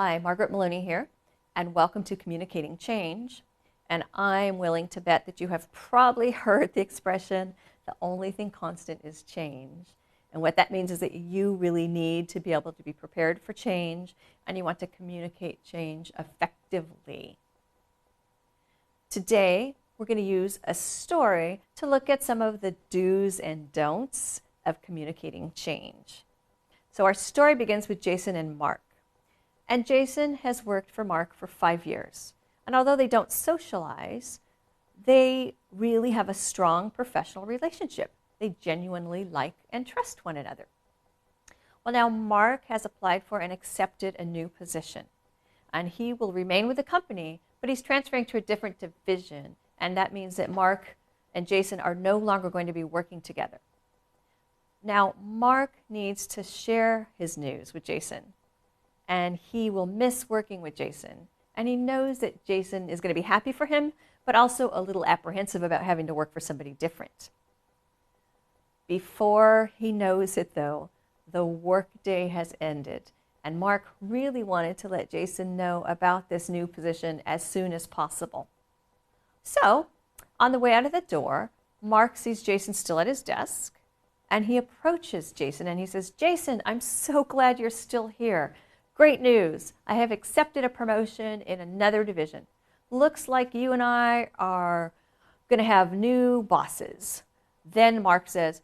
Hi, Margaret Maloney here, and welcome to Communicating Change. And I'm willing to bet that you have probably heard the expression, the only thing constant is change. And what that means is that you really need to be able to be prepared for change, and you want to communicate change effectively. Today, we're going to use a story to look at some of the do's and don'ts of communicating change. So our story begins with Jason and Mark. And Jason has worked for Mark for 5 years. And although they don't socialize, they really have a strong professional relationship. They genuinely like and trust one another. Well, now Mark has applied for and accepted a new position. And he will remain with the company, but he's transferring to a different division. And that means that Mark and Jason are no longer going to be working together. Now, Mark needs to share his news with Jason. And he will miss working with Jason. And he knows that Jason is going to be happy for him, but also a little apprehensive about having to work for somebody different. Before he knows it, though, the workday has ended. And Mark really wanted to let Jason know about this new position as soon as possible. So, on the way out of the door, Mark sees Jason still at his desk. And he approaches Jason and he says, "Jason, I'm so glad you're still here. Great news. I have accepted a promotion in another division. Looks like you and I are going to have new bosses." Then Mark says,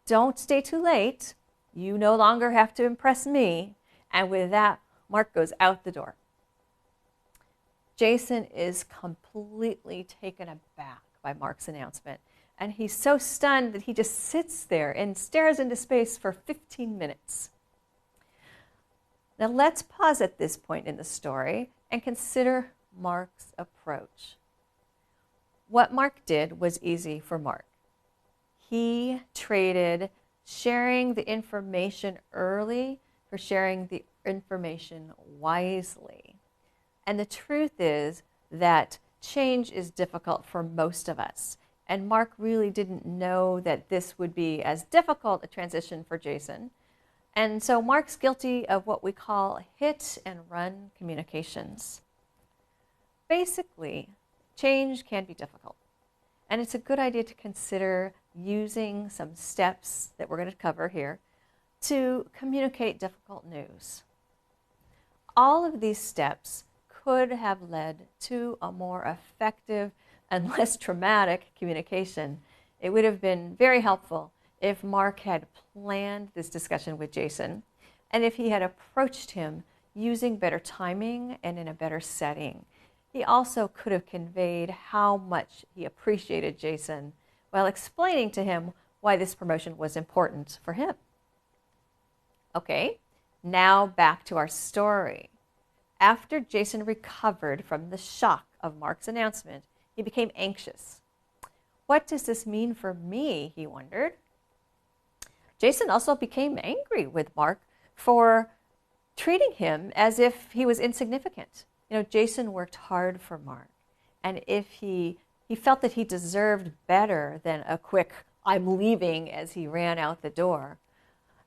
"Don't stay too late. You no longer have to impress me." And with that, Mark goes out the door. Jason is completely taken aback by Mark's announcement. And he's so stunned that he just sits there and stares into space for 15 minutes. Now let's pause at this point in the story and consider Mark's approach. What Mark did was easy for Mark. He traded sharing the information early for sharing the information wisely. And the truth is that change is difficult for most of us. And Mark really didn't know that this would be as difficult a transition for Jason. And so Mark's guilty of what we call hit and run communications. Basically, change can be difficult. And it's a good idea to consider using some steps that we're going to cover here to communicate difficult news. All of these steps could have led to a more effective and less traumatic communication. It would have been very helpful if Mark had planned this discussion with Jason and if he had approached him using better timing and in a better setting. He also could have conveyed how much he appreciated Jason while explaining to him why this promotion was important for him. Okay, now back to our story. After Jason recovered from the shock of Mark's announcement, he became anxious. What does this mean for me, he wondered. Jason also became angry with Mark for treating him as if he was insignificant. You know, Jason worked hard for Mark, and if he felt that he deserved better than a quick "I'm leaving" as he ran out the door.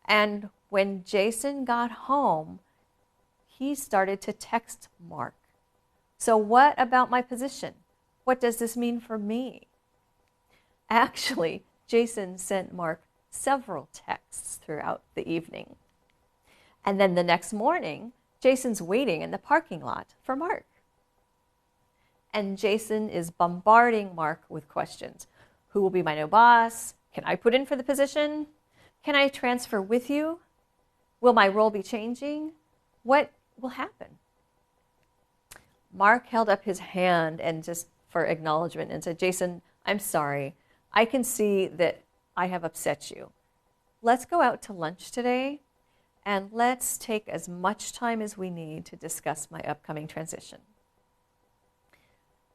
And when Jason got home, he started to text Mark. "So what about my position? What does this mean for me?" Actually, Jason sent Mark several texts throughout the evening. And then the next morning, Jason's waiting in the parking lot for Mark. And Jason is bombarding Mark with questions. Who will be my new boss? Can I put in for the position? Can I transfer with you? Will my role be changing? What will happen? Mark held up his hand and just for acknowledgement and said, "Jason, I'm sorry. I can see that I have upset you. Let's go out to lunch today and let's take as much time as we need to discuss my upcoming transition."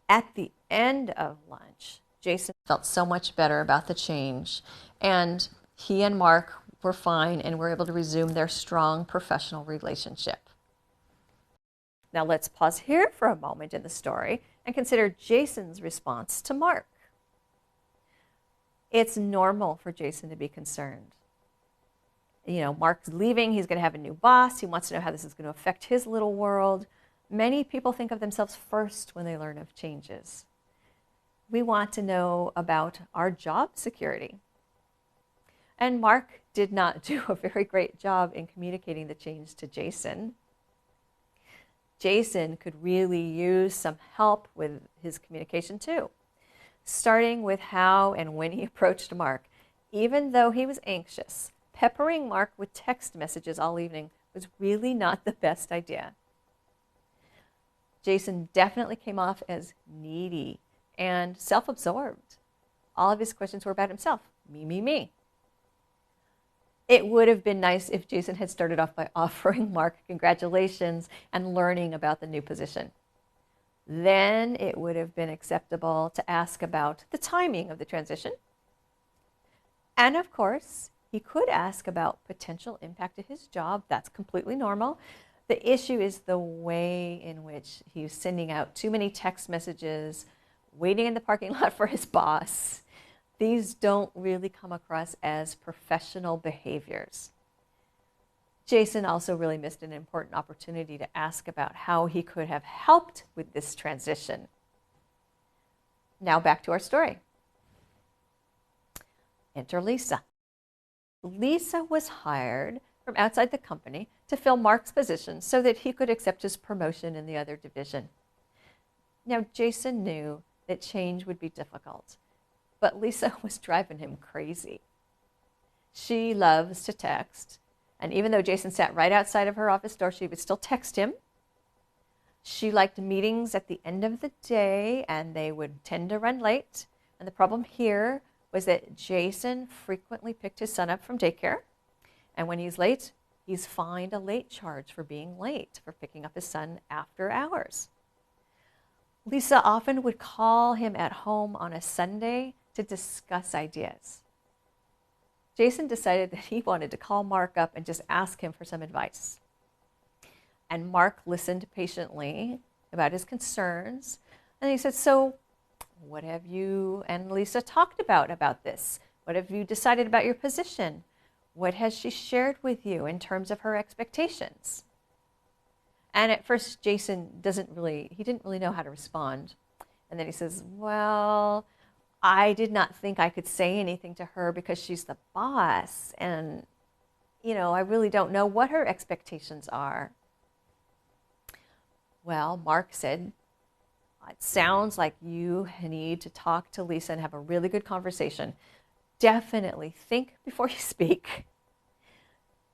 At the end of lunch, Jason felt so much better about the change, and he and Mark were fine and were able to resume their strong professional relationship. Now let's pause here for a moment in the story and consider Jason's response to Mark. It's normal for Jason to be concerned. Mark's leaving. He's going to have a new boss. He wants to know how this is going to affect his little world. Many people think of themselves first when they learn of changes. We want to know about our job security. And Mark did not do a very great job in communicating the change to Jason. Jason could really use some help with his communication too, starting with how and when he approached Mark. Even though he was anxious, peppering Mark with text messages all evening was really not the best idea. Jason definitely came off as needy and self-absorbed. All of his questions were about himself. Me, me, me. It would have been nice if Jason had started off by offering Mark congratulations and learning about the new position. Then it would have been acceptable to ask about the timing of the transition. And of course, he could ask about potential impact to his job. That's completely normal. The issue is the way in which he's sending out too many text messages, waiting in the parking lot for his boss. These don't really come across as professional behaviors. Jason also really missed an important opportunity to ask about how he could have helped with this transition. Now back to our story. Enter Lisa. Lisa was hired from outside the company to fill Mark's position so that he could accept his promotion in the other division. Now, Jason knew that change would be difficult, but Lisa was driving him crazy. She loves to text, and even though Jason sat right outside of her office door, she would still text him. She liked meetings at the end of the day, and they would tend to run late. And the problem here was that Jason frequently picked his son up from daycare, and when he's late, he's fined a late charge for being late, for picking up his son after hours. Lisa often would call him at home on a Sunday to discuss ideas. Jason decided that he wanted to call Mark up and just ask him for some advice. And Mark listened patiently about his concerns, and he said, "So what have you and Lisa talked about this? What have you decided about your position? What has she shared with you in terms of her expectations?" And at first, Jason didn't really know how to respond. And then he says, "Well, I did not think I could say anything to her because she's the boss. And, I really don't know what her expectations are." Well, Mark said, "It sounds like you need to talk to Lisa and have a really good conversation. Definitely think before you speak.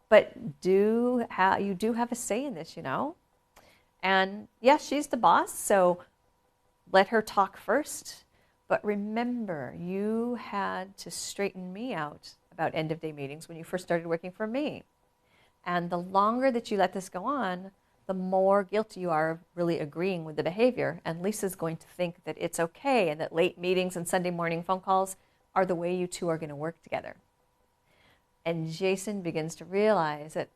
But you do have a say in this, And yes, she's the boss, so let her talk first. But remember, you had to straighten me out about end-of-day meetings when you first started working for me. And the longer that you let this go on, the more guilty you are of really agreeing with the behavior. And Lisa's going to think that it's okay and that late meetings and Sunday morning phone calls are the way you two are going to work together." And Jason begins to realize that,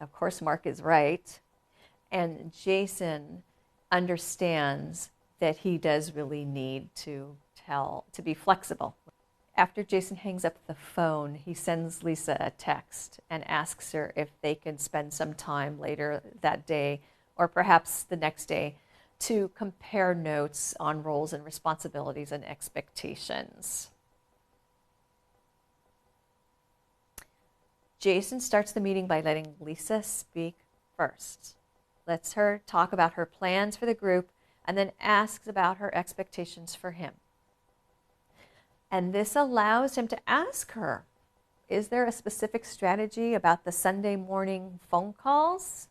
of course, Mark is right. And Jason understands that he does really need to be flexible. After Jason hangs up the phone, he sends Lisa a text and asks her if they can spend some time later that day or perhaps the next day to compare notes on roles and responsibilities and expectations. Jason starts the meeting by letting Lisa speak first. Lets her talk about her plans for the group and then asks about her expectations for him. And this allows him to ask her, is there a specific strategy about the Sunday morning phone calls?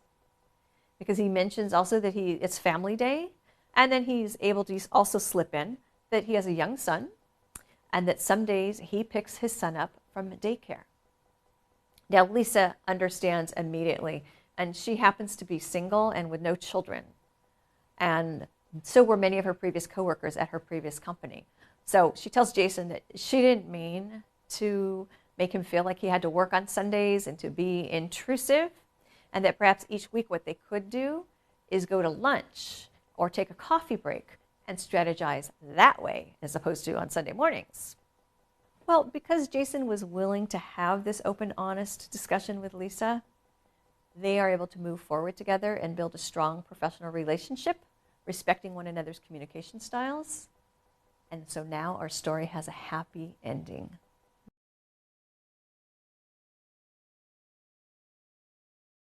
Because he mentions also that it's family day, and then he's able to also slip in that he has a young son and that some days he picks his son up from daycare. Now, Lisa understands immediately, and she happens to be single and with no children. And so were many of her previous coworkers at her previous company. So she tells Jason that she didn't mean to make him feel like he had to work on Sundays and to be intrusive, and that perhaps each week what they could do is go to lunch or take a coffee break and strategize that way as opposed to on Sunday mornings. Well, because Jason was willing to have this open, honest discussion with Lisa, they are able to move forward together and build a strong professional relationship, respecting one another's communication styles. And so now our story has a happy ending.